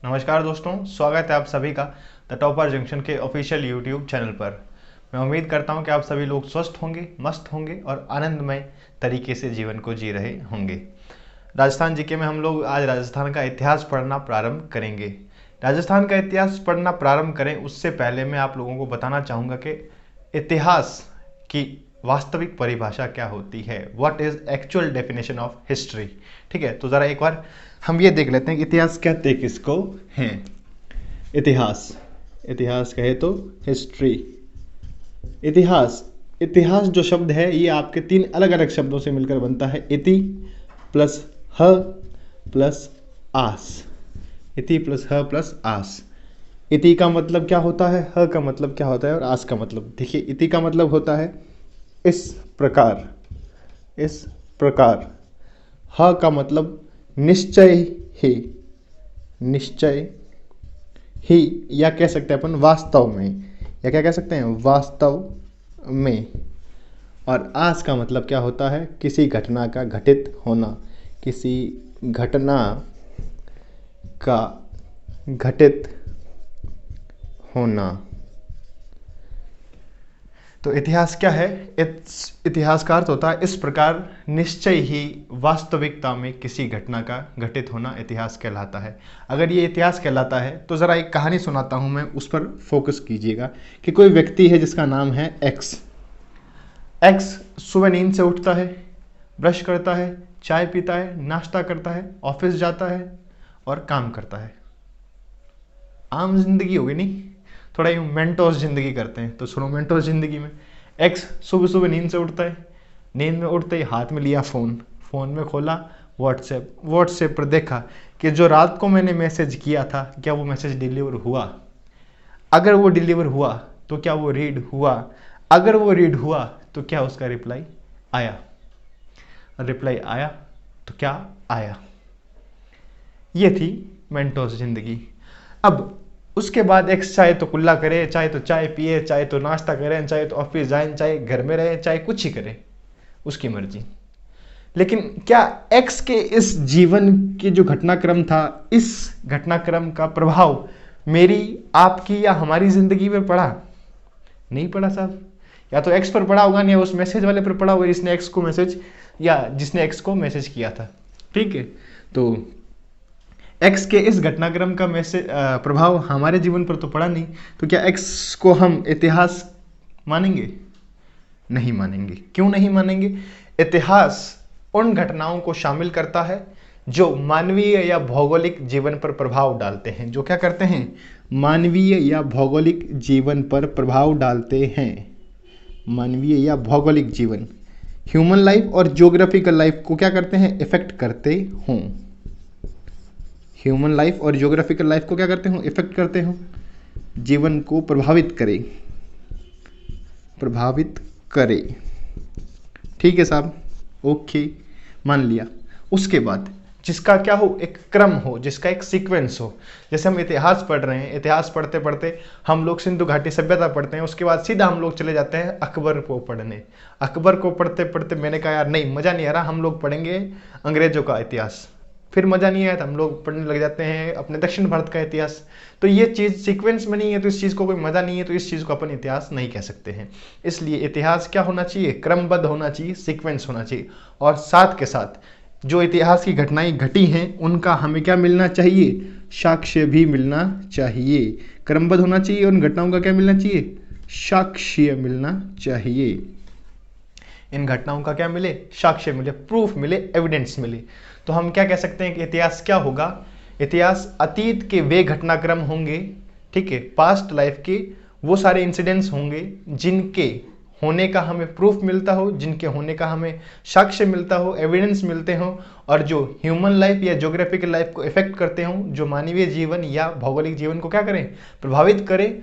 नमस्कार दोस्तों, स्वागत है आप सभी का द टॉपर जंक्शन के ऑफिशियल यूट्यूब चैनल पर। मैं उम्मीद करता हूं कि आप सभी लोग स्वस्थ होंगे, मस्त होंगे और आनंदमय तरीके से जीवन को जी रहे होंगे। राजस्थान जीके में हम लोग आज राजस्थान का इतिहास पढ़ना प्रारंभ करेंगे। राजस्थान का इतिहास पढ़ना प्रारंभ करें उससे पहले मैं आप लोगों को बताना चाहूँगा कि इतिहास की वास्तविक परिभाषा क्या होती है। What is actual definition of history. ठीक है, तो ज़रा एक बार हम ये देख लेते हैं कि इतिहास कहते किसको हैं। इतिहास, इतिहास कहे तो हिस्ट्री। इतिहास, इतिहास जो शब्द है ये आपके तीन अलग अलग शब्दों से मिलकर बनता है। इति प्लस ह प्लस आस। इति प्लस ह प्लस आस। इति का मतलब क्या होता है, ह का मतलब क्या होता है और आस का मतलब। देखिए, इति का मतलब होता है इस प्रकार, इस प्रकार। ह का मतलब निश्चय ही, निश्चय ही, या कह सकते हैं अपन वास्तव में, या क्या कह सकते हैं वास्तव में। और आस का मतलब क्या होता है, किसी घटना का घटित होना, किसी घटना का घटित होना। तो इतिहास क्या है? इतिहास का अर्थ होता है इस प्रकार निश्चय ही वास्तविकता में किसी घटना का घटित होना इतिहास कहलाता है। अगर ये इतिहास कहलाता है तो ज़रा एक कहानी सुनाता हूँ मैं, उस पर फोकस कीजिएगा। कि कोई व्यक्ति है जिसका नाम है एक्स। एक्स सुबह नींद से उठता है, ब्रश करता है, चाय पीता है, नाश्ता करता है, ऑफिस जाता है और काम करता है। आम जिंदगी होगी नहीं, थोड़ा यूँ मेंटोस जिंदगी करते हैं। तो सुनो, मेंटोस जिंदगी में एक्स सुबह सुबह नींद से उठता है। नींद में उठते ही हाथ में लिया फ़ोन, फ़ोन में खोला व्हाट्सएप, व्हाट्सएप पर देखा कि जो रात को मैंने मैसेज किया था क्या वो मैसेज डिलीवर हुआ। अगर वो डिलीवर हुआ तो क्या वो रीड हुआ। अगर वो रीड हुआ तो क्या उसका रिप्लाई आया। रिप्लाई आया तो क्या आया। ये थी मेंटोस जिंदगी। अब उसके बाद एक्स चाहे तो कुल्ला करे, चाहे तो चाय पिए, चाहे तो नाश्ता करें, चाहे तो ऑफिस जाएं, चाहे घर में रहें, चाहे कुछ ही करें, उसकी मर्जी। लेकिन क्या एक्स के इस जीवन के जो घटनाक्रम था, इस घटनाक्रम का प्रभाव मेरी, आपकी या हमारी जिंदगी में पड़ा? नहीं पड़ा साहब। या तो एक्स पर पड़ा होगा, नहीं उस मैसेज वाले पर पड़ा होगा जिसने एक्स को मैसेज, या जिसने एक्स को मैसेज किया था। ठीक है, तो एक्स के इस घटनाक्रम का मैसेज प्रभाव हमारे जीवन पर तो पड़ा नहीं। तो क्या एक्स को हम इतिहास मानेंगे? नहीं मानेंगे। क्यों नहीं मानेंगे? इतिहास उन घटनाओं को शामिल करता है जो मानवीय या भौगोलिक जीवन पर प्रभाव डालते हैं। जो क्या करते हैं? मानवीय या भौगोलिक जीवन पर प्रभाव डालते हैं। मानवीय या भौगोलिक जीवन, ह्यूमन लाइफ और ज्योग्राफिकल लाइफ को क्या करते हैं? इफेक्ट करते हों। ह्यूमन लाइफ और ज्योग्राफिकल लाइफ को क्या करते हो? इफेक्ट करते हो, जीवन को प्रभावित करे, प्रभावित करे। ठीक है साहब, ओके, मान लिया। उसके बाद जिसका क्या हो, एक क्रम हो, जिसका एक सीक्वेंस हो। जैसे हम इतिहास पढ़ रहे हैं, इतिहास पढ़ते पढ़ते हम लोग सिंधु घाटी सभ्यता पढ़ते हैं, उसके बाद सीधा हम लोग चले जाते हैं अकबर को पढ़ने। अकबर को पढ़ते पढ़ते मैंने कहा यार नहीं, मज़ा नहीं आ रहा, हम लोग पढ़ेंगे अंग्रेजों का इतिहास। फिर मज़ा नहीं आया तो हम लोग पढ़ने लग जाते हैं अपने दक्षिण भारत का इतिहास। तो ये चीज़ सीक्वेंस में नहीं है तो इस चीज़ को कोई मज़ा नहीं है, तो इस चीज़ को अपन इतिहास नहीं कह सकते हैं। इसलिए इतिहास क्या होना चाहिए? क्रमबद्ध होना चाहिए, सीक्वेंस होना चाहिए। और साथ के साथ जो इतिहास की घटनाएं घटी हैं उनका हमें क्या मिलना चाहिए? साक्ष्य भी मिलना चाहिए। क्रमबद्ध होना चाहिए, उन घटनाओं का क्या मिलना चाहिए? साक्ष्य मिलना चाहिए। इन घटनाओं का क्या मिले? साक्ष्य मिले, प्रूफ मिले, एविडेंस मिले। तो हम क्या कह सकते हैं कि इतिहास क्या होगा? इतिहास अतीत के वे घटनाक्रम होंगे, ठीक है, पास्ट लाइफ के वो सारे इंसिडेंट्स होंगे जिनके होने का हमें प्रूफ मिलता हो, जिनके होने का हमें साक्ष्य मिलता हो, एविडेंस मिलते हो, और जो ह्यूमन लाइफ या ज्योग्राफिकल लाइफ को इफेक्ट करते हो, जो मानवीय जीवन या भौगोलिक जीवन को क्या करें? प्रभावित करें।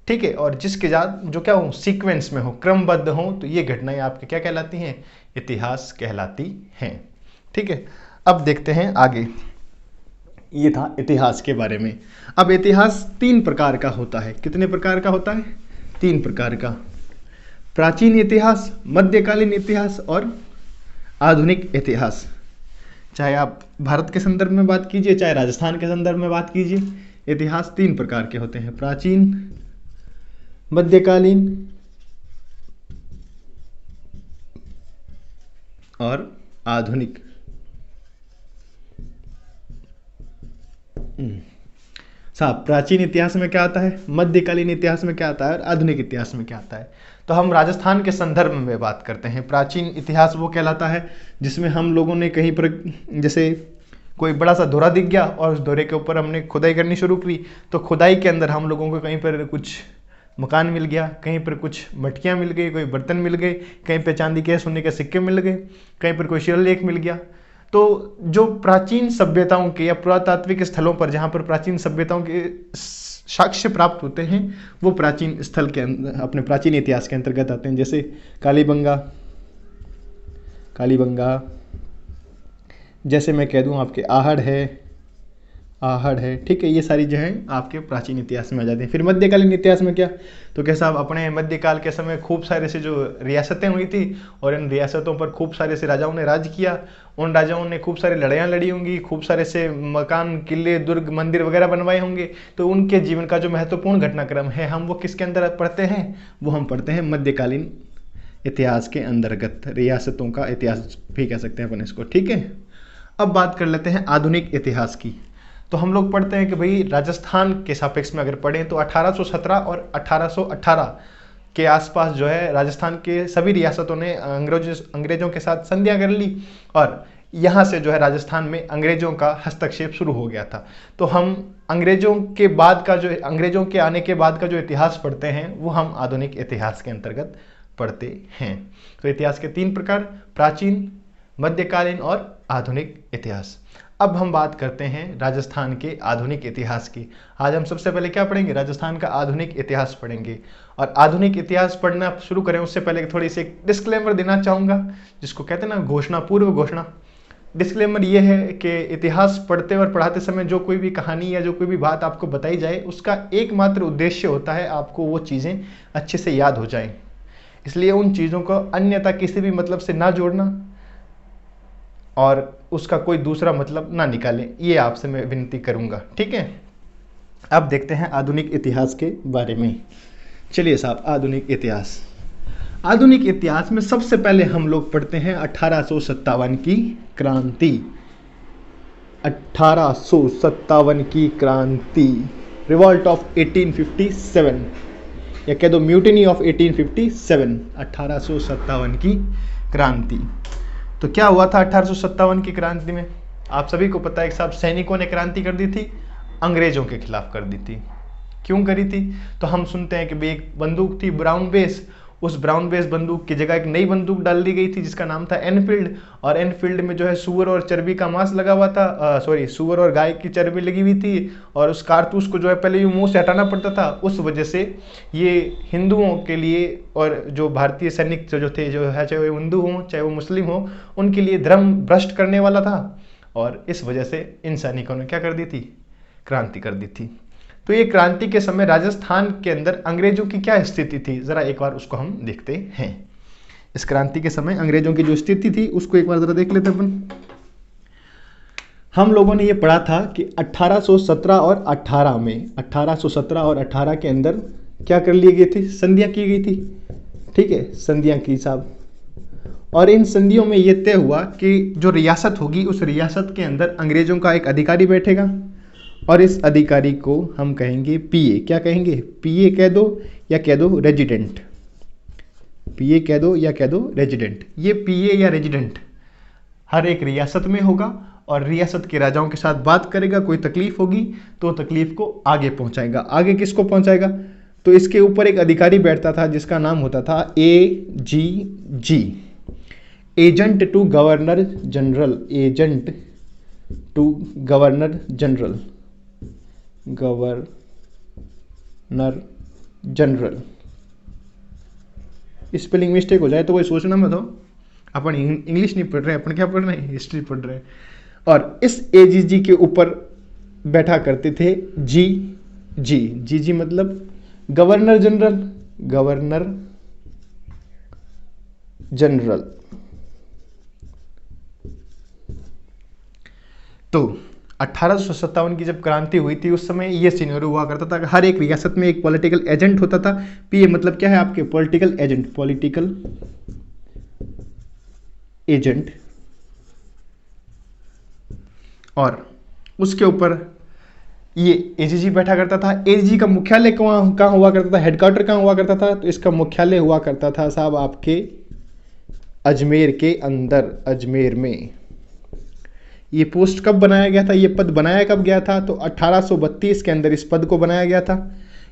ठीक है, और जिसके साथ जो क्या हो, सीक्वेंस में हो, क्रमबद्ध हो, तो ये घटनाएं आपके क्या कहलाती हैं? इतिहास कहलाती हैं। ठीक है, अब देखते हैं आगे। ये था इतिहास के बारे में। अब इतिहास तीन प्रकार का होता है। कितने प्रकार का होता है? तीन प्रकार का। प्राचीन इतिहास, मध्यकालीन इतिहास और आधुनिक इतिहास। चाहे आप भारत के संदर्भ में बात कीजिए, चाहे राजस्थान के संदर्भ में बात कीजिए, इतिहास 3 प्रकार के होते हैं: प्राचीन, मध्यकालीन और आधुनिक। साहब, प्राचीन इतिहास में क्या आता है, मध्यकालीन इतिहास में क्या आता है और आधुनिक इतिहास में क्या आता है? तो हम राजस्थान के संदर्भ में बात करते हैं। प्राचीन इतिहास वो कहलाता है जिसमें हम लोगों ने कहीं पर, जैसे कोई बड़ा सा दोहरा दिख गया और उस दोहरे के ऊपर हमने खुदाई करनी शुरू की, तो खुदाई के अंदर हम लोगों को कहीं पर कुछ मकान मिल गया, कहीं पर कुछ मटकियाँ मिल गई, कोई बर्तन मिल गए, कहीं पर चांदी के सोने के सिक्के मिल गए, कहीं पर कोई शिलालेख मिल गया। तो जो प्राचीन सभ्यताओं के या पुरातात्विक स्थलों पर जहाँ पर प्राचीन सभ्यताओं के साक्ष्य प्राप्त होते हैं, वो प्राचीन स्थल के अंदर, अपने प्राचीन इतिहास के अंतर्गत आते हैं। जैसे कालीबंगा, जैसे मैं कह दूं आपके आहड़ है, ठीक है, ये सारी जो है आपके प्राचीन इतिहास में आ जाती हैं। फिर मध्यकालीन इतिहास में क्या, तो क्या साहब, अपने मध्यकाल के समय खूब सारे से जो रियासतें हुई थी और इन रियासतों पर खूब सारे से राजाओं ने राज किया, उन राजाओं ने खूब सारी लड़ाइयाँ लड़ी होंगी, खूब सारे से मकान, किले, दुर्ग, मंदिर वगैरह बनवाए होंगे। तो उनके जीवन का जो महत्वपूर्ण घटनाक्रम है, हम वो किसके अंदर पढ़ते हैं, वो हम पढ़ते हैं मध्यकालीन इतिहास के अंतर्गत। रियासतों का इतिहास भी कह सकते हैं अपन इसको, ठीक है। अब बात कर लेते हैं आधुनिक इतिहास की। तो हम लोग पढ़ते हैं कि भाई राजस्थान के सापेक्ष में अगर पढ़ें तो 1817 और 1818 के आसपास जो है राजस्थान के सभी रियासतों ने अंग्रेजों के साथ संधियां कर ली और यहाँ से जो है राजस्थान में अंग्रेजों का हस्तक्षेप शुरू हो गया था। तो हम अंग्रेजों के आने के बाद का जो इतिहास पढ़ते हैं वो हम आधुनिक इतिहास के अंतर्गत पढ़ते हैं। तो इतिहास के 3 प्रकार: प्राचीन, मध्यकालीन और आधुनिक इतिहास। अब हम बात करते हैं राजस्थान के आधुनिक इतिहास की। आज हम सबसे पहले क्या पढ़ेंगे, राजस्थान का आधुनिक इतिहास पढ़ेंगे। और आधुनिक इतिहास पढ़ना शुरू करें उससे पहले थोड़ी सी एक डिस्क्लेमर देना चाहूँगा, जिसको कहते हैं ना घोषणा, पूर्व घोषणा। डिस्क्लेमर ये है कि इतिहास पढ़ते और पढ़ाते समय जो कोई भी कहानी या जो कोई भी बात आपको बताई जाए, उसका एकमात्र उद्देश्य होता है आपको वो चीज़ें अच्छे से याद हो जाएं। इसलिए उन चीज़ों को अन्यथा किसी भी मतलब से ना जोड़ना और उसका कोई दूसरा मतलब ना निकालें, ये आपसे मैं विनती करूंगा, ठीक है। अब देखते हैं आधुनिक इतिहास के बारे में। चलिए साहब, आधुनिक इतिहास। आधुनिक इतिहास में सबसे पहले हम लोग पढ़ते हैं 1857 की क्रांति। 1857 की क्रांति, रिवॉल्ट ऑफ 1857 या कह दो म्यूटिनी ऑफ 1857, 1857 की क्रांति। तो क्या हुआ था 1857 की क्रांति में? आप सभी को पता है कि साहब सैनिकों ने क्रांति कर दी थी, अंग्रेजों के खिलाफ कर दी थी। क्यों करी थी? तो हम सुनते हैं कि भाई एक बंदूक थी ब्राउन बेस, उस ब्राउन बेस बंदूक की जगह एक नई बंदूक डाल दी गई थी जिसका नाम था एनफील्ड, और एनफील्ड में जो है सुअर और चर्बी का मांस लगा हुआ था, सुअर और गाय की चर्बी लगी हुई थी, और उस कारतूस को जो है पहले मुंह से हटाना पड़ता था। उस वजह से ये हिंदुओं के लिए और जो भारतीय सैनिक जो थे, जो है, चाहे वो हिंदू हों चाहे वो मुस्लिम हो, उनके लिए धर्म भ्रष्ट करने वाला था, और इस वजह से इन सैनिकों ने क्या कर दी थी, क्रांति कर दी थी। तो ये क्रांति के समय राजस्थान के अंदर अंग्रेजों की क्या स्थिति थी, जरा एक बार उसको हम देखते हैं। इस क्रांति के समय अंग्रेजों की जो स्थिति थी उसको एक बार जरा देख लेते अपन। हम लोगों ने ये पढ़ा था कि 1817 और 18 में, 1817 और 18 के अंदर क्या कर ली गई थी, संधियां की गई थी, ठीक है, संधियां की साहब। और इन संधियों में ये तय हुआ कि जो रियासत होगी उस रियासत के अंदर अंग्रेजों का एक अधिकारी बैठेगा, और इस अधिकारी को हम कहेंगे पीए। क्या कहेंगे? पीए कह दो या कह दो रेजिडेंट। पीए कह दो या कह दो रेजिडेंट। ये पीए या रेजिडेंट हर एक रियासत में होगा और रियासत के राजाओं के साथ बात करेगा। कोई तकलीफ होगी तो तकलीफ को आगे पहुंचाएगा। आगे किसको पहुंचाएगा? तो इसके ऊपर एक अधिकारी बैठता था जिसका नाम होता था AGG, agent to governor general. Agent to governor general, governor general. Spelling mistake हो जाए तो कोई सोचना मत हो, अपन इंग्लिश नहीं पढ़ रहे, अपन क्या पढ़ रहे हैं, हिस्ट्री पढ़ रहे हैं। और इस AGG के ऊपर बैठा करते थे GG मतलब गवर्नर जनरल, गवर्नर जनरल। तो 1857 की जब क्रांति हुई थी उस समय ये सिनेरियो हुआ करता था कि हर एक रियासत में एक पॉलिटिकल एजेंट होता था। पीए मतलब क्या है आपके, पॉलिटिकल एजेंट, पॉलिटिकल एजेंट, और उसके ऊपर ये एजीजी बैठा करता था। एजीजी का मुख्यालय कहाँ हुआ करता था, हेडक्वार्टर कहाँ हुआ करता था, तो इसका मुख्यालय हुआ करता था साहब आपके अजमेर के अंदर, अजमेर में। ये पोस्ट कब बनाया गया था, ये पद बनाया कब गया था, तो 1832 के अंदर इस पद को बनाया गया था।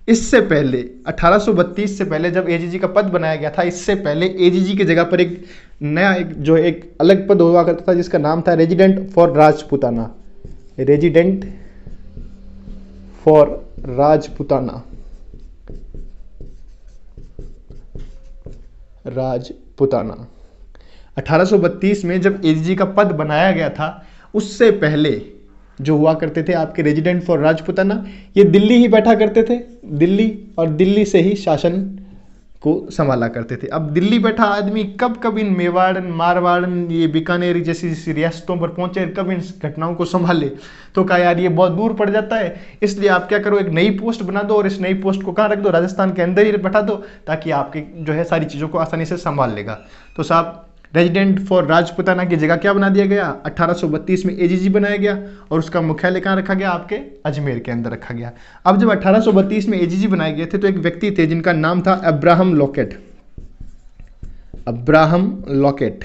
इससे पहले 1832 से पहले जब एजीजी का पद बनाया गया था, इससे पहले एजीजी की जगह पर एक नया एक अलग पद हुआ करता था जिसका नाम था resident for Rajputana, resident for Rajputana, Rajputana. 1832 में जब एजीजी का पद बनाया गया था, उससे पहले जो हुआ करते थे आपके रेजिडेंट फॉर राजपुताना, ये दिल्ली ही बैठा करते थे, दिल्ली, और दिल्ली से ही शासन को संभाला करते थे। अब दिल्ली बैठा आदमी कब कब इन मेवाड़, मारवाड़, ये बीकानेर जैसी रियासतों पर पहुंचे, कब इन घटनाओं को संभाले, तो कहा यार ये बहुत दूर पड़ जाता है, इसलिए आप क्या करो, एक नई पोस्ट बना दो और इस नई पोस्ट को कहाँ रख दो, राजस्थान के अंदर ही बैठा दो, ताकि आपके जो है सारी चीज़ों को आसानी से संभाल लेगा। तो साहब रेजिडेंट फॉर राजपुताना की जगह क्या बना दिया गया, 1832 में एजीजी बनाया गया, और उसका मुख्यालय कहाँ रखा गया, आपके अजमेर के अंदर रखा गया। अब जब 1832 में एजीजी बनाए गए थे तो एक व्यक्ति थे जिनका नाम था Abraham locket, Abraham locket.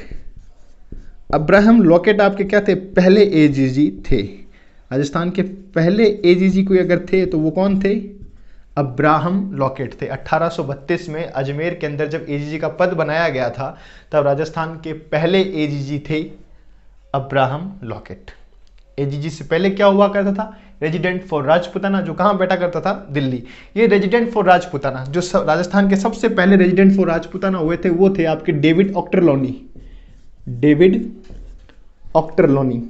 Abraham locket आपके क्या थे, पहले एजीजी थे, राजस्थान के पहले एजीजी कोई अगर थे तो वो कौन थे, अब्राहम लॉकेट थे। 1832 में अजमेर के अंदर जब एजीजी का पद बनाया गया था, तब राजस्थान के पहले एजीजी थे अब्राहम लॉकेट। एजीजी से पहले क्या हुआ करता था, रेजिडेंट फॉर राजपुताना, जो कहाँ बैठा करता था, दिल्ली। ये रेजिडेंट फॉर राजपुताना, जो राजस्थान के सबसे पहले रेजिडेंट फॉर राजपुताना हुए थे, वो थे आपके David Ochterlony, David Ochterlony,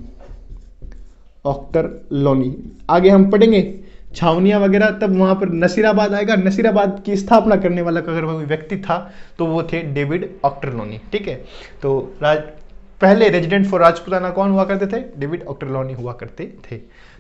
Ochterlony. आगे हम पढ़ेंगे छावनियाँ वगैरह, तब वहाँ पर नसीराबाद आएगा। नसीराबाद की स्थापना करने वाला अगर कोई व्यक्ति था तो वो थे डेविड ऑक्टरलोनी, ठीक है। तो पहले रेजिडेंट फॉर राजपुताना कौन हुआ करते थे, डेविड ऑक्टरलोनी हुआ करते थे।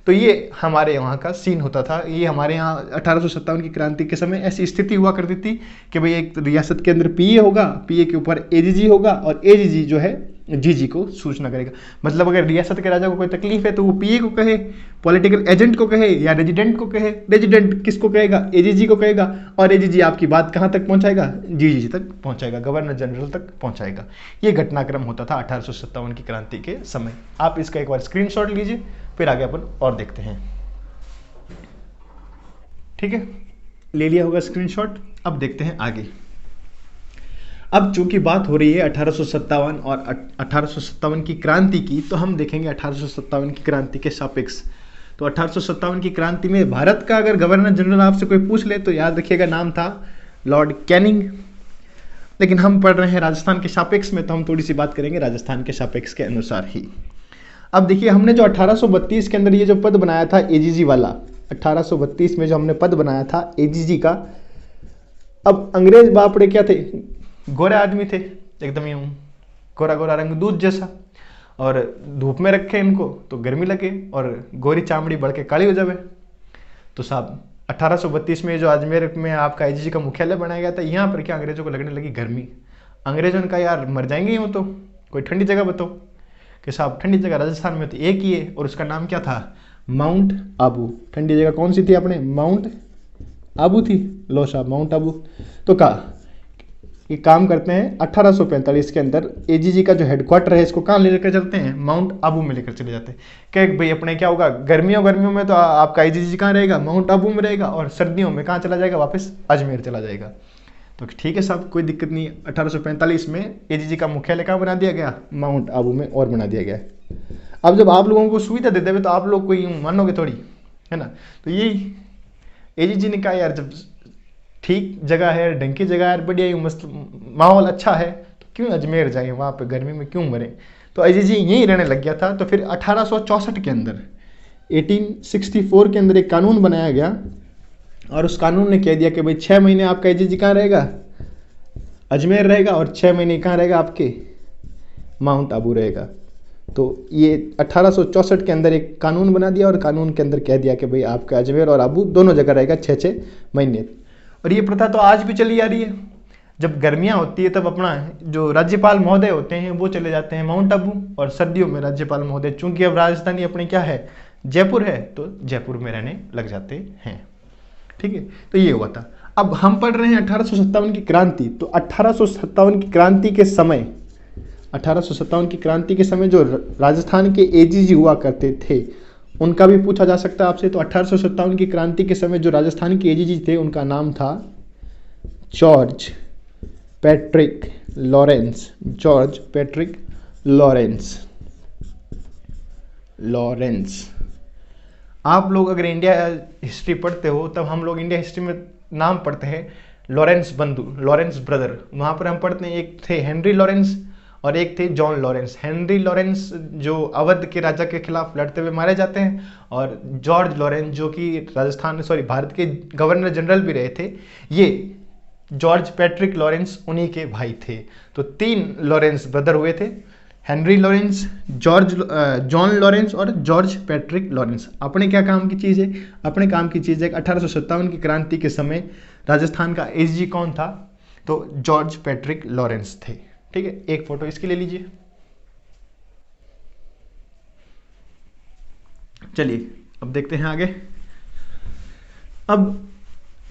तो ये हमारे यहाँ का सीन होता था। ये हमारे यहाँ 1857 की क्रांति के समय ऐसी स्थिति हुआ करती थी कि भाई एक रियासत के अंदर पीए होगा, पीए के ऊपर एजीजी होगा, और एजीजी जो है जीजी को सूचना करेगा। मतलब अगर रियासत के राजा को कोई तकलीफ है तो वो पीए को कहे, पॉलिटिकल एजेंट को कहे, या रेजिडेंट को कहे। रेजिडेंट किसको कहेगा, एजीजी को कहेगा, और एजीजी आपकी बात कहाँ तक पहुँचाएगा, जीजी तक पहुँचाएगा, गवर्नर जनरल तक पहुँचाएगा। ये घटनाक्रम होता था 1857 की क्रांति के समय। आप इसका एक बार स्क्रीनशॉट लीजिए, फिर आगे अपन और देखते हैं, ठीक है। ले लिया होगा स्क्रीनशॉट, अब देखते हैं आगे। अब चूंकि बात हो रही है 1857 और 1857 की क्रांति की, तो हम देखेंगे 1857 की क्रांति के सापेक्ष। तो 1857 की क्रांति में भारत का अगर गवर्नर जनरल आपसे कोई पूछ ले तो याद रखिएगा नाम था लॉर्ड कैनिंग। लेकिन हम पढ़ रहे हैं राजस्थान के सापेक्ष में, तो हम थोड़ी सी बात करेंगे राजस्थान के सापेक्ष के अनुसार ही। अब देखिए, हमने जो 1832 के अंदर ये जो पद बनाया था एजीजी वाला, 1832 में जो हमने पद बनाया था एजीजी का, अब अंग्रेज बापड़े क्या थे, गोरे आदमी थे, एकदम यूं गोरा गोरा रंग दूध जैसा, और धूप में रखे इनको तो गर्मी लगे और गोरी चामड़ी बढ़ के काली हो जावे। तो साहब 1832 में जो अजमेर में आपका एजीजी का मुख्यालय बनाया गया था, यहाँ पर क्या अंग्रेजों को लगने लगी गर्मी। अंग्रेजों ने कहा यार मर जाएंगे यूँ तो, कोई ठंडी जगह बताओ। कि साहब ठंडी जगह राजस्थान में तो एक ही है, और उसका नाम क्या था, माउंट आबू। ठंडी जगह कौन सी थी अपने, माउंट आबू थी। लो साहब माउंट आबू। तो कहा ये काम करते हैं 1845 के अंदर एजीजी का जो हेडक्वार्टर है इसको कहाँ लेकर चलते हैं, माउंट आबू में लेकर चले जाते हैं। क्या भाई अपने क्या होगा, गर्मियों में तो आपका एजीजी कहाँ रहेगा, माउंट आबू में रहेगा, और सर्दियों में कहाँ चला जाएगा, वापस अजमेर चला जाएगा। तो ठीक है साहब, कोई दिक्कत नहीं। 1845 में एजीजी का मुख्यालय कहाँ बना दिया गया, माउंट आबू में और बना दिया गया। अब जब आप लोगों को सुविधा दे देवे तो आप लोग कोई मानोगे थोड़ी, है ना। तो ये एजीजी ने कहा यार जब ठीक जगह है, ढंग की जगह है, बढ़िया मस्त माहौल अच्छा है, तो क्यों अजमेर जाए, वहाँ पे गर्मी में क्यों मरे। तो एजीजी यहीं रहने लग गया था। तो फिर 1864 के अंदर 1864 के अंदर एक कानून बनाया गया, और उस कानून ने कह दिया कि भाई 6 महीने आपका एजीजी कहाँ रहेगा, अजमेर रहेगा, और 6 महीने कहाँ रहेगा आपके, माउंट आबू रहेगा। तो ये 1864 के अंदर एक कानून बना दिया और कानून के अंदर कह दिया कि भाई आपका अजमेर और आबू दोनों जगह रहेगा 6-6 महीने। और ये प्रथा तो आज भी चली आ रही है। जब गर्मियाँ होती है तब अपना जो राज्यपाल महोदय होते हैं वो चले जाते हैं माउंट आबू, और सर्दियों में राज्यपाल महोदय चूंकि अब राजधानी अपनी क्या है, जयपुर है, तो जयपुर में रहने लग जाते हैं। ठीक है, तो ये हुआ था। अब हम पढ़ रहे हैं 1857 की क्रांति। तो 1857 की क्रांति के समय 1857 की क्रांति के समय जो राजस्थान के एजीजी हुआ करते थे उनका भी पूछा जा सकता है आपसे। तो 1857 की क्रांति के समय जो राजस्थान के एजीजी थे उनका नाम था George Patrick Lawrence. George Patrick Lawrence. आप लोग अगर इंडिया हिस्ट्री पढ़ते हो तब हम लोग इंडिया हिस्ट्री में नाम पढ़ते हैं लॉरेंस बंधु, लॉरेंस ब्रदर। वहाँ पर हम पढ़ते हैं एक थे हेनरी लॉरेंस और एक थे जॉन लॉरेंस। हेनरी लॉरेंस जो अवध के राजा के खिलाफ लड़ते हुए मारे जाते हैं, और जॉर्ज लॉरेंस जो कि भारत के गवर्नर जनरल भी रहे थे, ये जॉर्ज पैट्रिक लॉरेंस उन्हीं के भाई थे। तो 3 लॉरेंस ब्रदर हुए थे, हेनरी लॉरेंस, जॉन लॉरेंस और जॉर्ज पैट्रिक लॉरेंस। अपने क्या काम की चीज़ है? अपने काम की चीज़ है 1857 की क्रांति के समय राजस्थान का एसजी कौन था? तो जॉर्ज पैट्रिक लॉरेंस थे। ठीक है, एक फोटो इसकी ले लीजिए। चलिए अब देखते हैं आगे। अब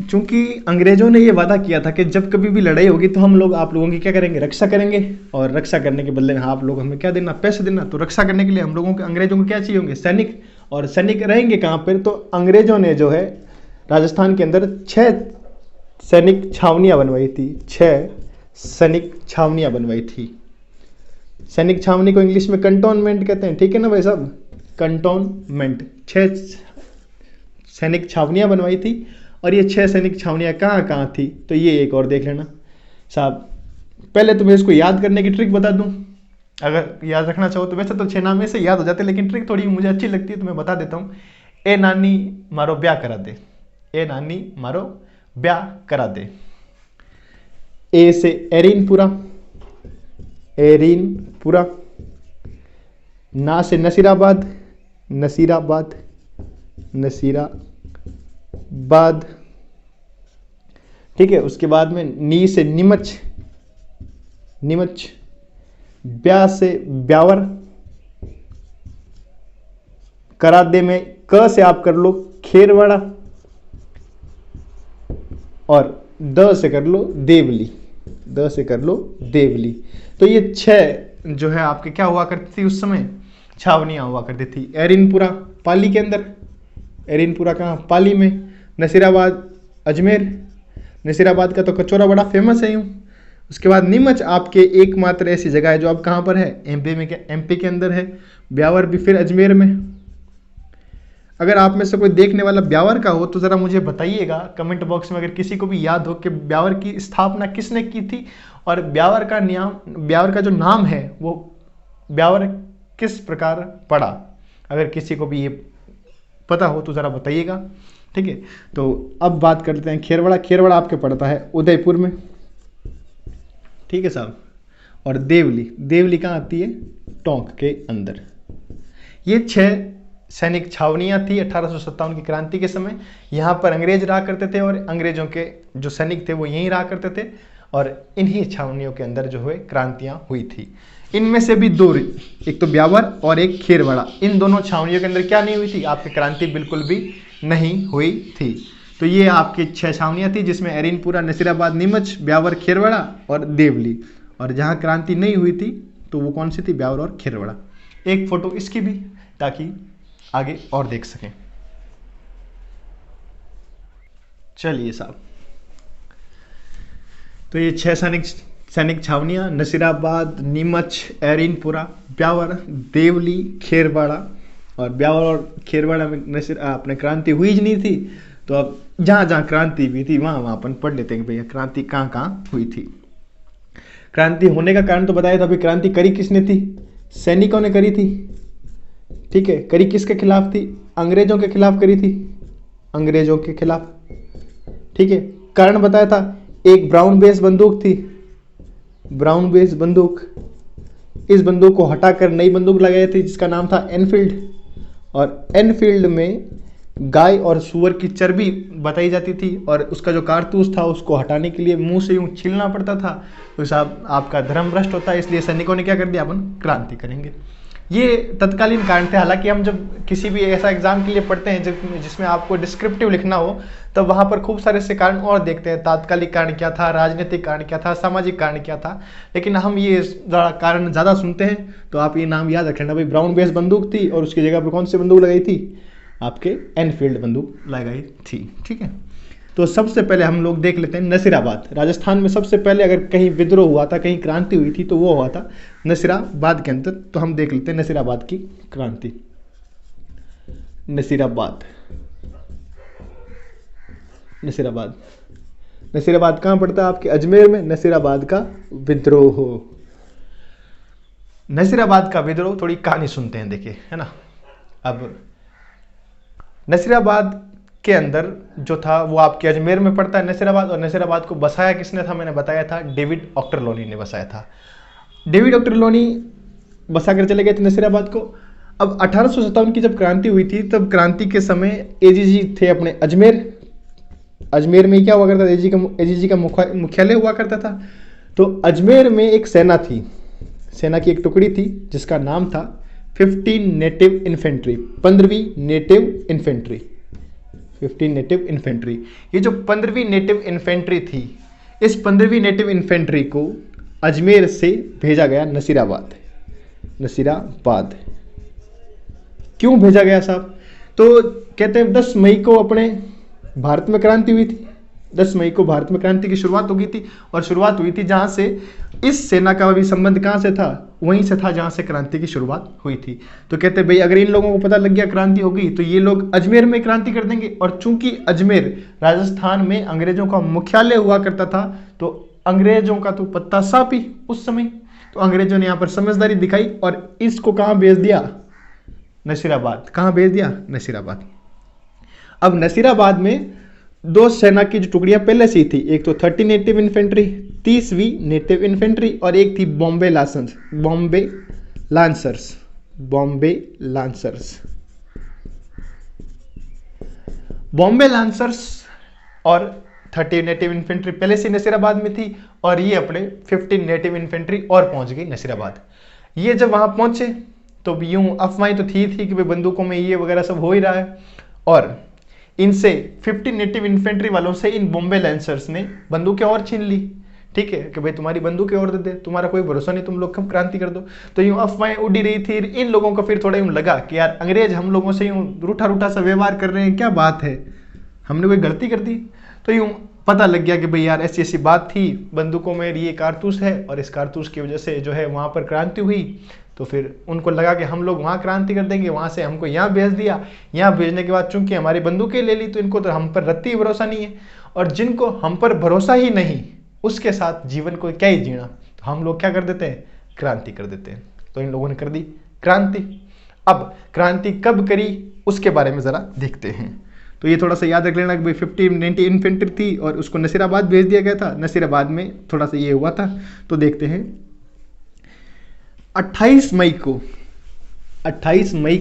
चूंकि अंग्रेजों ने ये वादा किया था कि जब कभी भी लड़ाई होगी तो हम लोग आप लोगों की क्या करेंगे, रक्षा करेंगे, और रक्षा करने के बदले में आप लोग हमें क्या देना, पैसे देना। तो रक्षा करने के लिए हम लोगों को अंग्रेजों को क्या चाहिए होंगे, सैनिक। और सैनिक रहेंगे कहाँ पर? तो अंग्रेजों ने जो है राजस्थान के अंदर 6 सैनिक छावनियाँ बनवाई थी। 6 सैनिक छावनियाँ बनवाई थी। सैनिक छावनी को इंग्लिश में कंटोनमेंट कहते हैं। ठीक है ना भाई साहब, कंटोनमेंट। 6 सैनिक छावनियाँ बनवाई थी। और ये 6 सैनिक छावनियाँ कहाँ कहाँ थी? तो ये एक और देख लेना साहब। पहले तो मैं इसको याद करने की ट्रिक बता दूं, अगर याद रखना चाहो तो। वैसे तो 6 नाम में से याद हो जाते, लेकिन ट्रिक थोड़ी मुझे अच्छी लगती है तो मैं बता देता हूँ। ए नानी मारो ब्याह करा दे। ए नानी मारो ब्याह करा दे। ए से एरीनपुरा, एरीनपुरा। ना से नसीराबाद, नसीराबाद, नसीराबाद। ठीक है, उसके बाद में नी से नीमच, नीमच। ब्या से ब्यावर। करादे में क से आप कर लो खेरवाड़ा, और द से कर लो देवली, द से कर लो देवली। तो ये 6 जो है आपके क्या हुआ करती थी उस समय, छावनियाँ हुआ करती थी। एरिनपुरा पाली के अंदर, एरिनपुरा कहाँ, पाली में। नसीराबाद अजमेर, नसीराबाद का तो कचौरा बड़ा फेमस है यूँ। उसके बाद नीमच आपके एकमात्र ऐसी जगह है जो अब कहाँ पर है, एमपी में, क्या एमपी के अंदर है। ब्यावर भी फिर अजमेर में। अगर आप में से कोई देखने वाला ब्यावर का हो तो ज़रा मुझे बताइएगा कमेंट बॉक्स में, अगर किसी को भी याद हो कि ब्यावर की स्थापना किसने की थी, और ब्यावर का जो नाम है वो ब्यावर किस प्रकार पड़ा। अगर किसी को भी ये पता हो तो ज़रा बताइएगा। ठीक है, तो अब बात कर लेते हैं खेरवाड़ा। खेरवाड़ा आपके पड़ता है उदयपुर में। ठीक है साहब, और देवली, देवली कहाँ आती है, टोंक के अंदर। ये 6 सैनिक छावनियाँ थी 1857 की क्रांति के समय। यहाँ पर अंग्रेज रहा करते थे और अंग्रेजों के जो सैनिक थे वो यहीं रहा करते थे, और इन्हीं छावनियों के अंदर जो है क्रांतियाँ हुई थी। इनमें से भी 2, एक तो ब्यावर और एक खेरवाड़ा, इन दोनों छावनियों के अंदर क्या नहीं हुई थी, आपकी क्रांति बिल्कुल भी नहीं हुई थी। तो ये आपकी 6 छावनियाँ थी जिसमें एरिनपुरा, नसीराबाद, नीमच, ब्यावर, खेरवाड़ा और देवली। और जहाँ क्रांति नहीं हुई थी तो वो कौन सी थी, ब्यावर और खेरवाड़ा। एक फोटो इसकी भी, ताकि आगे और देख सकें। चलिए साहब, तो ये 6 सैनिक छावनियाँ नसीराबाद, नीमच, एरिनपुरा, ब्यावर, देवली, खेरवाड़ा। और ब्यावर और खेरवाड़ा में अपने क्रांति हुई ही नहीं थी। तो अब जहाँ जहाँ क्रांति हुई थी वहाँ अपन पढ़ लेते हैं कि भैया क्रांति कहाँ कहाँ हुई थी। क्रांति होने का कारण तो बताया था। अभी क्रांति करी किसने थी, सैनिकों ने करी थी। ठीक है, करी किसके खिलाफ थी, अंग्रेजों के खिलाफ करी थी, अंग्रेजों के खिलाफ। ठीक है, कारण बताया था। एक ब्राउन बेस बंदूक थी, ब्राउन बेस बंदूक। इस बंदूक को हटाकर नई बंदूक लगाई थी जिसका नाम था एनफील्ड। और एनफील्ड में गाय और सूअर की चर्बी बताई जाती थी और उसका जो कारतूस था उसको हटाने के लिए मुंह से यूं छीलना पड़ता था। तो साहब आपका धर्म भ्रष्ट होता है, इसलिए सैनिकों ने क्या कर दिया, अपन क्रांति करेंगे। ये तत्कालीन कारण थे। हालांकि हम जब किसी भी ऐसा एग्जाम के लिए पढ़ते हैं जिसमें आपको डिस्क्रिप्टिव लिखना हो, तब वहाँ पर खूब सारे से कारण और देखते हैं, तात्कालिक कारण क्या था, राजनीतिक कारण क्या था, सामाजिक कारण क्या था। लेकिन हम ये कारण ज़्यादा सुनते हैं, तो आप ये नाम याद रख लेना भाई, ब्राउन बेस बंदूक थी और उसकी जगह पर कौन सी बंदूक लगाई थी, आपके एनफील्ड बंदूक लगाई थी। ठीक है, तो सबसे पहले हम लोग देख लेते हैं नसीराबाद। राजस्थान में सबसे पहले अगर कहीं विद्रोह हुआ था, कहीं क्रांति हुई थी, तो वो हुआ था नसीराबाद के अंदर। तो हम देख लेते हैं नसीराबाद की क्रांति। नसीराबाद, नसीराबाद, नसीराबाद कहाँ पड़ता है, आपके अजमेर में। नसीराबाद का विद्रोह, नसीराबाद का विद्रोह, थोड़ी कहानी सुनते हैं, देखिए, है ना। अब नसीराबाद के अंदर जो था वो आपके अजमेर में पड़ता है नसीराबाद, और नसीराबाद को बसाया किसने था, मैंने बताया था, डेविड ऑक्टरलोनी ने बसाया था। डेविड ऑक्टरलोनी बसा कर चले गए थे नसीराबाद को। अब 1857 की जब क्रांति हुई थी, तब क्रांति के समय एजीजी थे अपने अजमेर। अजमेर में क्या हुआ करता था, एजीजी का मुख्यालय हुआ करता था। तो अजमेर में एक सेना थी, सेना की एक टुकड़ी थी जिसका नाम था 15 नेटिव इन्फेंट्री, 15वीं नेटिव इन्फेंट्री, 15 नेटिव इन्फेंट्री। ये जो 15वीं नेटिव इन्फेंट्री थी, इस 15वीं नेटिव इन्फेंट्री को अजमेर से भेजा गया नसीराबाद। नसीराबाद क्यों भेजा गया साहब, तो कहते हैं 10 मई को अपने भारत में क्रांति हुई थी। 10 मई को भारत में क्रांति की शुरुआत हो गई थी, और शुरुआत हुई थी जहाँ से, इस सेना का भी संबंध कहाँ से था, वहीं से था जहाँ से क्रांति की शुरुआत हुई थी। तो कहते हैं भाई अगर इन लोगों को पता लग गया क्रांति होगी, तो ये लोग अजमेर में क्रांति कर देंगे। और चूंकि अजमेर राजस्थान में अंग्रेजों का मुख्यालय हुआ करता था, तो अंग्रेजों का तो पत्ता साफ ही उस समय। तो अंग्रेजों ने यहाँ पर समझदारी दिखाई और इसको कहाँ भेज दिया, नसीराबाद। कहाँ भेज दिया, नसीराबाद। अब नसीराबाद में 2 सेना की जो टुकड़ियां पहले से ही थी, एक तो 30 नेटिव इन्फेंट्री, 30वीं नेटिव इन्फेंट्री, और एक थी Bombay lancers, Bombay lancers, Bombay lancers. Bombay lancers और 30 नेटिव इन्फेंट्री पहले से नसीराबाद में थी, और ये अपने 15 नेटिव इन्फेंट्री और पहुंच गई नसीराबाद। ये जब वहां पहुंचे तो यूं अफवाहें तो थी कि भाई बंदूकों में ये वगैरह सब हो ही रहा है, और इनसे 15 नेटिव इन्फेंट्री वालों से इन बॉम्बे लांसर्स ने बंदूकें और छीन ली। ठीक है, कि भाई तुम्हारी बंदूकें और दे दे, तुम्हारा कोई भरोसा नहीं, तुम लोग कब क्रांति कर दो। तो यूं अफवाहें उड़ी रही थी। इन लोगों को फिर थोड़ा यूं लगा कि यार अंग्रेज हम लोगों से यूं रूठा रूठा सा व्यवहार कर रहे हैं, क्या बात है, हमने कोई गलती कर दी। तो यूं पता लग गया कि भाई यार ऐसी ऐसी बात थी, बंदूकों में ये कारतूस है, और इस कारतूस की वजह से जो है वहाँ पर क्रांति हुई। तो फिर उनको लगा कि हम लोग वहाँ क्रांति कर देंगे, वहाँ से हमको यहाँ भेज दिया। यहाँ भेजने के बाद चूंकि हमारी बंदूकें ले ली, तो इनको तो हम पर रत्ती भरोसा नहीं है, और जिनको हम पर भरोसा ही नहीं, उसके साथ जीवन को क्या ही जीना। तो हम लोग क्या कर देते हैं, क्रांति कर देते हैं। तो इन लोगों ने कर दी क्रांति। अब क्रांति कब करी उसके बारे में ज़रा देखते हैं। तो ये थोड़ा सा याद रख लेना कि भाई 15 नेटिव इन्फेंट्री थी और उसको नसीराबाद भेज दिया गया था। नसीराबाद में थोड़ा सा ये हुआ था। तो देखते हैं 28 मई को 28 मई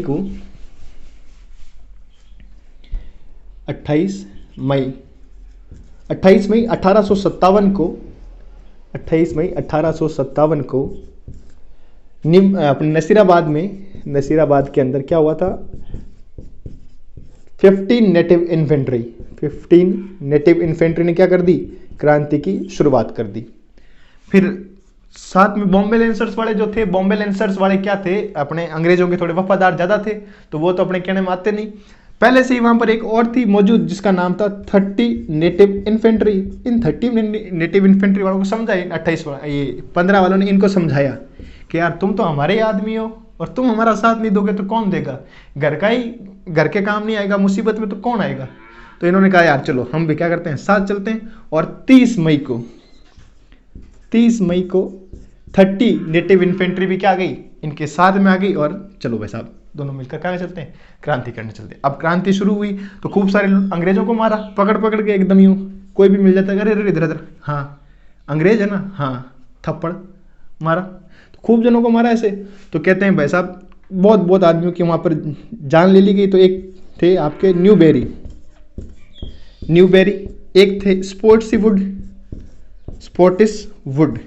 1857 को 28 मई 1857 को अपने नसीराबाद के अंदर क्या हुआ था, 15 नेटिव इन्फेंट्री ने क्या कर दी, क्रांति की शुरुआत कर दी। फिर साथ में बॉम्बे लांसर्स वाले जो थे, बॉम्बे लांसर्स वाले क्या थे, अपने अंग्रेजों के थोड़े वफादार ज्यादा थे, तो वो तो अपने कहने में आते नहीं। पहले से ही वहां पर एक और थी मौजूद जिसका नाम था 30 नेटिव इन्फेंट्री। इन 30 नेटिव इन्फेंट्री वालों को समझाया, 15 वालों ने इनको समझाया कि यार तुम तो हमारे आदमी हो और तुम हमारा साथ नहीं दोगे तो कौन देगा, घर के काम नहीं आएगा, मुसीबत में तो कौन आएगा। तो इन्होंने कहा यार चलो हम भी क्या करते हैं, साथ चलते हैं। और 30 मई को 30 नेटिव इन्फेंट्री भी क्या आ गई, इनके साथ में आ गई, और चलो भाई साहब दोनों मिलकर कहाँ चलते हैं, क्रांति करने चलते हैं। अब क्रांति शुरू हुई तो खूब सारे अंग्रेजों को मारा, पकड़ के एकदम यूं, कोई भी मिल जाता है, अरे इधर, हाँ अंग्रेज है ना, हाँ थप्पड़ मारा। तो खूब जनों को मारा ऐसे। तो कहते हैं भाई साहब बहुत बहुत आदमियों की वहाँ पर जान ले ली गई। तो एक थे आपके न्यूबेरी, एक थे स्पोर्टिस वुड,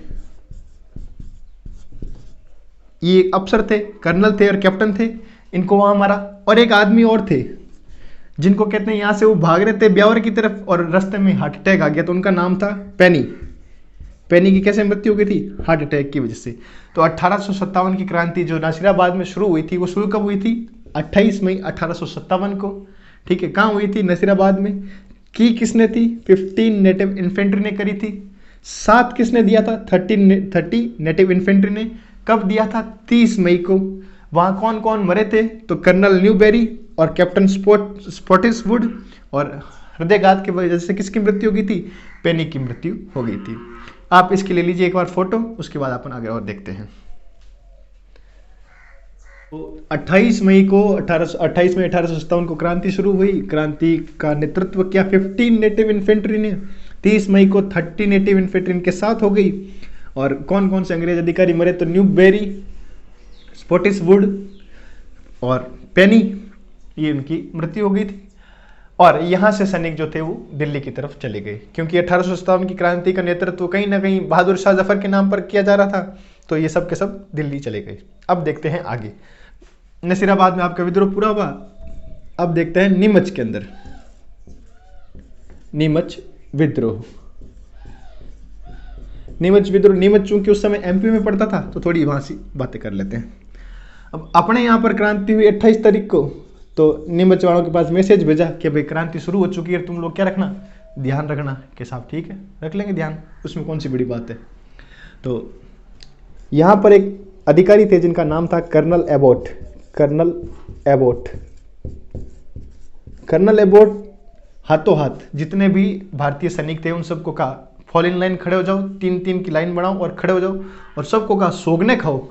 ये एक अफसर थे, कर्नल थे और कैप्टन थे, इनको वहां मारा। और एक आदमी और थे जिनको कहते हैं, यहां से वो भाग रहे थे ब्यावर की तरफ और रास्ते में हार्ट अटैक आ गया। तो उनका नाम था पेनी। की कैसे मृत्यु हो गई थी? हार्ट अटैक की वजह से। तो 1857 की क्रांति जो नासिराबाद में शुरू हुई थी, वो शुरू कब हुई थी? 28 मई 1857 को। ठीक है, कहाँ हुई थी? नसीराबाद में। की किसने थी? 15 नेटिव इन्फेंट्री ने करी थी। साथ किसने दिया था? 30 नेटिव इन्फेंट्री ने। कब दिया था? 30 मई को। वहां कौन कौन मरे थे? तो कर्नल न्यूबेरी और कैप्टन स्पॉटिस वुड। और हृदयघात की वजह से किसकी मृत्यु हो गई थी? पेनी की मृत्यु हो गई थी। आप इसके ले लीजिए एक बार फोटो, उसके बाद अपन आगे और देखते हैं। तो 28 मई 1857 को क्रांति शुरू हुई। क्रांति का नेतृत्व किया 15 नेटिव इन्फेंट्री ने। 30 मई को 30 नेटिव इन्फेंट्री इनके साथ हो गई। और कौन कौन से अंग्रेज अधिकारी मरे? तो न्यूबेरी, स्पॉटिस वुड और पेनी, ये उनकी मृत्यु हो गई थी। और यहाँ से सैनिक जो थे वो दिल्ली की तरफ चले गए, क्योंकि 1857 की क्रांति का नेतृत्व कहीं ना कहीं बहादुर शाह जफर के नाम पर किया जा रहा था। तो ये सब के सब दिल्ली चले गए। अब देखते हैं आगे। नसीराबाद में आपका विद्रोह पूरा हुआ। अब देखते हैं नीमच के अंदर, नीमच विद्रोह। नीमच चूंकि उस समय एमपी में पड़ता था, तो थोड़ी वहां से बातें कर लेते हैं। अब अपने यहाँ पर क्रांति हुई 28 तारीख को। तो नीमच वालों के पास मैसेज भेजा कि भाई क्रांति शुरू हो चुकी है, तुम लोग क्या रखना? ध्यान रखना। कि साहब ठीक है, रख लेंगे ध्यान, उसमें कौन सी बड़ी बात है। तो यहाँ पर एक अधिकारी थे जिनका नाम था कर्नल एबोट हाथों हाथ जितने भी भारतीय सैनिक थे उन सबको कहा फॉल इन लाइन, खड़े हो जाओ, 3-3 की लाइन बनाओ और खड़े हो जाओ। और सबको कहा सोगने खाओ।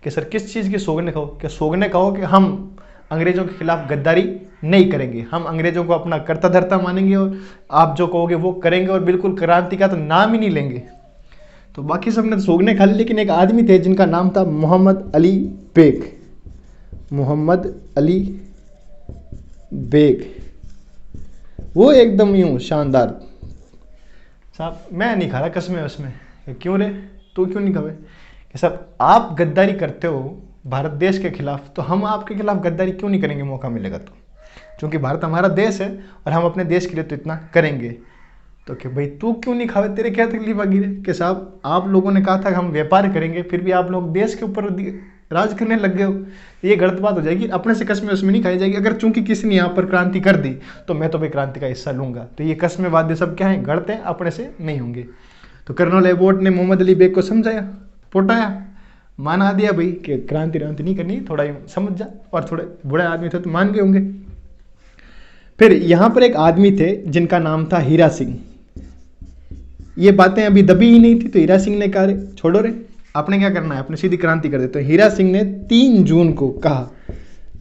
कि सर किस चीज़ की सोगने खाओ? कि सोगने खाओ कि हम अंग्रेजों के खिलाफ गद्दारी नहीं करेंगे, हम अंग्रेजों को अपना कर्ता धर्ता मानेंगे और आप जो कहोगे वो करेंगे और बिल्कुल क्रांति का तो नाम ही नहीं लेंगे। तो बाकी सबने सोगने खा ली, लेकिन एक आदमी थे जिनका नाम था मोहम्मद अली बेग। वो एकदम यूं शानदार, साहब मैं नहीं खा रहा कसमें उसमें। क्यों रे, तू क्यों नहीं खावे? कि साहब आप गद्दारी करते हो भारत देश के खिलाफ, तो हम आपके खिलाफ गद्दारी क्यों नहीं करेंगे मौका मिलेगा तो? क्योंकि भारत हमारा देश है और हम अपने देश के लिए तो इतना करेंगे। तो कि भाई तू क्यों नहीं खावे, तेरे क्या तकलीफ आ गई रे? कि साहब आप लोगों ने कहा था कि हम व्यापार करेंगे, फिर भी आप लोग देश के ऊपर राज करने लग गए हो। ये गलत बात हो जाएगी, अपने से कसमें उसमें नहीं खाई जाएगी। अगर चूंकि किसी ने यहाँ पर क्रांति कर दी तो मैं तो भाई क्रांति का हिस्सा लूंगा। तो ये कसमें वाद्य सब क्या है? गलत हैं, अपने से नहीं होंगे। तो कर्नल एबोट ने मोहम्मद अली बेग को समझाया, पोटाया, माना दिया भाई कि क्रांति नहीं करनी, थोड़ा समझ जा। और थोड़े बुरे आदमी थे तो मान गए होंगे। फिर यहाँ पर एक आदमी थे जिनका नाम था हीरा सिंह। ये बातें अभी दबी ही नहीं थी, तो हीरा सिंह ने कहा छोड़ो रे, आपने क्या करना है, अपनी सीधी क्रांति कर देते। तो हीरा सिंह ने 3 जून को कहा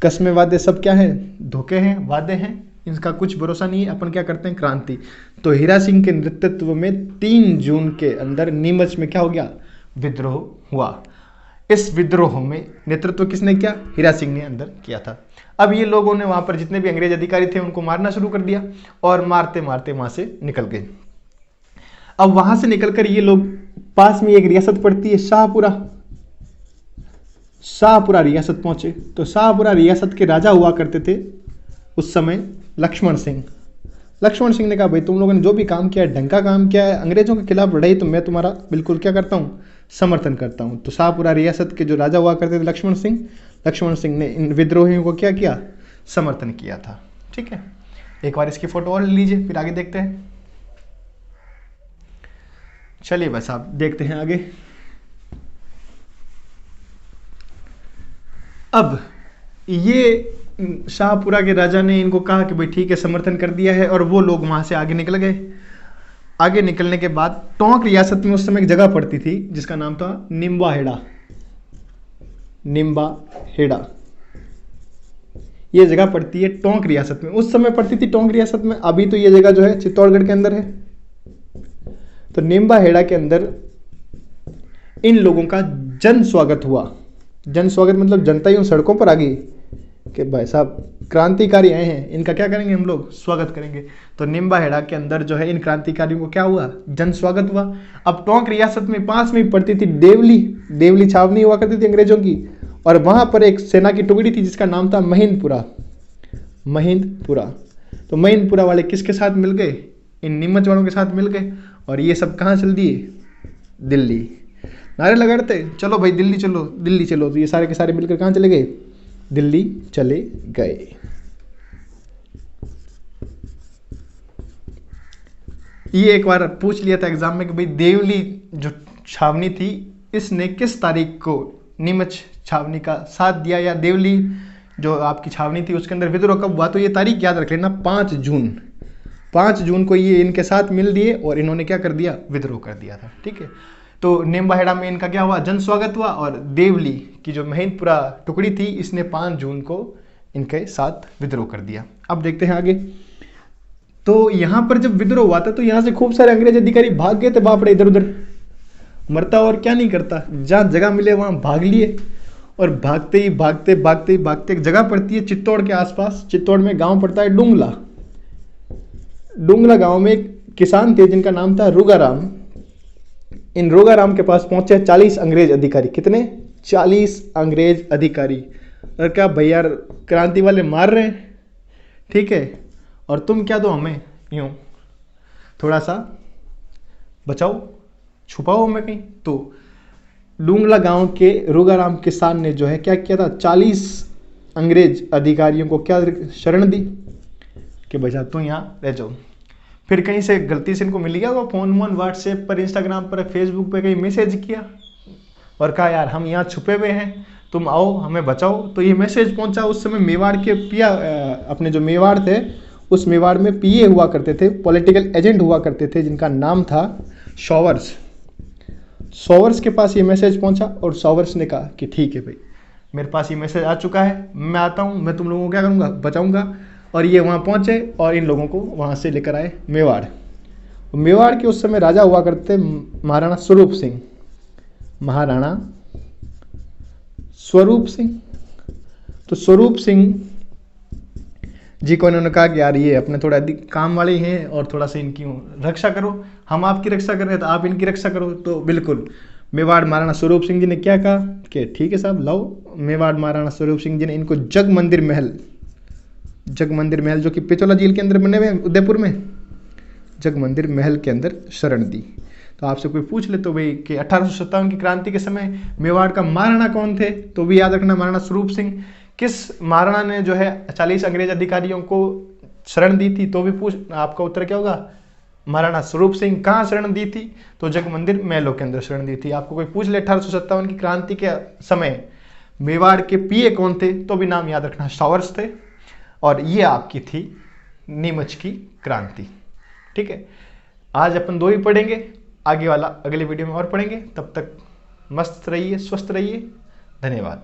कसमें वादे सब क्या है? धोखे हैं, वादे हैं, इनका कुछ भरोसा नहीं है, अपन क्या करते हैं? क्रांति। तो हीरा सिंह के नेतृत्व में 3 जून के अंदर नीमच में क्या हो गया? विद्रोह हुआ। इस विद्रोह में नेतृत्व किसने किया? हीरा सिंह ने अंदर किया था। अब ये लोगों ने वहां पर जितने भी अंग्रेज अधिकारी थे उनको मारना शुरू कर दिया और मारते मारते वहां से निकल गए। अब वहां से निकलकर ये लोग, पास में एक रियासत पड़ती है शाहपुरा रियासत पहुंचे। तो शाहपुरा रियासत के राजा हुआ करते थे उस समय लक्ष्मण सिंह ने कहा भाई तुम लोगों ने जो भी काम किया है, ढंग का काम किया है, अंग्रेजों के खिलाफ लड़ाई, तो मैं तुम्हारा बिल्कुल क्या करता हूँ? समर्थन करता हूँ। तो शाहपुरा रियासत के जो राजा हुआ करते थे लक्ष्मण सिंह ने इन विद्रोहियों को क्या किया? समर्थन किया था। ठीक है, एक बार इसकी फोटो और लीजिए, फिर आगे देखते हैं। चलिए बस आप देखते हैं आगे। अब ये शाहपुरा के राजा ने इनको कहा कि भाई ठीक है, समर्थन कर दिया है, और वो लोग वहां से आगे निकल गए। आगे निकलने के बाद टोंक रियासत में उस समय एक जगह पड़ती थी जिसका नाम था निम्बा हेड़ा। ये जगह पड़ती है टोंक रियासत में, उस समय पड़ती थी टोंक रियासत में। अभी तो ये जगह जो है चित्तौड़गढ़ के अंदर है। तो निम्बा हेड़ा के अंदर इन लोगों का जन स्वागत हुआ। जन स्वागत मतलब जनता यूँ सड़कों पर आ गई कि भाई साहब क्रांतिकारी आए हैं, इनका क्या करेंगे हम लोग, स्वागत करेंगे। तो निम्बाहेड़ा के अंदर जो है इन क्रांतिकारियों को क्या हुआ, जन स्वागत हुआ। अब टोंक रियासत में पास में पड़ती थी देवली, देवली छावनी हुआ करती थी अंग्रेजों की, और वहाँ पर एक सेना की टुकड़ी थी जिसका नाम था महिंदपुरा। महिंदपुरा, तो महिंदपुरा वाले किसके साथ मिल गए, इन नीमच वालों के साथ मिल गए, और ये सब कहाँ चल दिए, दिल्ली। नारे लगाते चलो भाई दिल्ली चलो दिल्ली चलो, तो ये सारे के सारे मिलकर कहाँ चले गए, दिल्ली चले गए। ये एक बार पूछ लिया था एग्जाम में कि भाई देवली जो छावनी थी इसने किस तारीख को नीमच छावनी का साथ दिया, या देवली जो आपकी छावनी थी उसके अंदर विद्रोह कब हुआ, तो ये तारीख याद रख लेना, 5 जून। 5 जून को ये इनके साथ मिल दिए और इन्होंने क्या कर दिया, विद्रोह कर दिया था। ठीक है, तो निम्बाहेड़ा में इनका क्या हुआ, जन स्वागत हुआ, और देवली की जो महिंदपुरा टुकड़ी थी इसने 5 जून को इनके साथ विद्रोह कर दिया। अब देखते हैं आगे। तो यहाँ पर जब विद्रोह हुआ था तो यहाँ से खूब सारे अंग्रेज अधिकारी भाग गए थे बापड़े इधर उधर, मरता और क्या नहीं करता, जहाँ जगह मिले वहाँ भाग लिए, और भागते ही भागते भागते ही भागते एक जगह पड़ती है चित्तौड़ के आसपास। चित्तौड़ में गांव पड़ता है डुंगला। डुंगला गांव में एक किसान थे जिनका नाम था रुगाराम। इन रुगाराम के पास पहुंचे 40 अंग्रेज अधिकारी। कितने, 40 अंग्रेज अधिकारी। और क्या भैया क्रांति वाले मार रहे हैं, ठीक है, और तुम क्या दो हमें, यूं थोड़ा सा बचाओ छुपाओ हमें कहीं। तो डुंगला गांव के रुगाराम किसान ने जो है क्या किया था, 40 अंग्रेज अधिकारियों को क्या शरण दी कि भैया तू यहाँ रह जाओ। फिर कहीं से गलती से इनको मिल गया वो फोन वोन, व्हाट्सएप पर, इंस्टाग्राम पर, फेसबुक पे कहीं मैसेज किया और कहा यार हम यहाँ छुपे हुए हैं, तुम आओ हमें बचाओ। तो ये मैसेज पहुंचा। उस समय मेवाड़ के पिया, अपने जो मेवाड़ थे उस मेवाड़ में पीए हुआ करते थे, पॉलिटिकल एजेंट हुआ करते थे जिनका नाम था शॉवर्स। शॉवर्स के पास ये मैसेज पहुंचा और शॉवर्स ने कहा कि ठीक है भाई मेरे पास ये मैसेज आ चुका है, मैं आता हूँ, मैं तुम लोगों को क्या करूँगा, बचाऊँगा। और ये वहाँ पहुँचे और इन लोगों को वहाँ से लेकर आए मेवाड़। मेवाड़ के उस समय राजा हुआ करते महाराणा स्वरूप सिंह। महाराणा स्वरूप सिंह। तो स्वरूप सिंह जी को इन्होंने कहा कि यार ये अपने थोड़ा अधिक काम वाले हैं और थोड़ा सा इनकी रक्षा करो, हम आपकी रक्षा कर रहे हैं तो आप इनकी रक्षा करो। तो बिल्कुल मेवाड़ महाराणा स्वरूप सिंह जी ने क्या कहा कि ठीक है साहब लाओ। मेवाड़ महाराणा स्वरूप सिंह जी ने इनको जग मंदिर महल जो कि पिछोला झील के अंदर बने हुए हैं उदयपुर में, जग मंदिर महल के अंदर शरण दी। तो आपसे कोई पूछ ले तो भाई कि 1857 की क्रांति के समय मेवाड़ का महाराणा कौन थे, तो भी याद रखना महाराणा स्वरूप सिंह। किस महाराणा ने जो है 40 अंग्रेज अधिकारियों को शरण दी थी, तो भी पूछ, आपका उत्तर क्या होगा, महाराणा स्वरूप सिंह। कहाँ शरण दी थी, तो जग मंदिर महलों के अंदर शरण दी थी। आपको कोई पूछ ले 1857 की क्रांति के समय मेवाड़ के पीए कौन थे, तो भी नाम याद रखना, शॉवर्स थे। और ये आपकी थी नीमच की क्रांति। ठीक है, आज अपन 2 ही पढ़ेंगे, आगे वाला अगले वीडियो में और पढ़ेंगे। तब तक मस्त रहिए, स्वस्थ रहिए, धन्यवाद।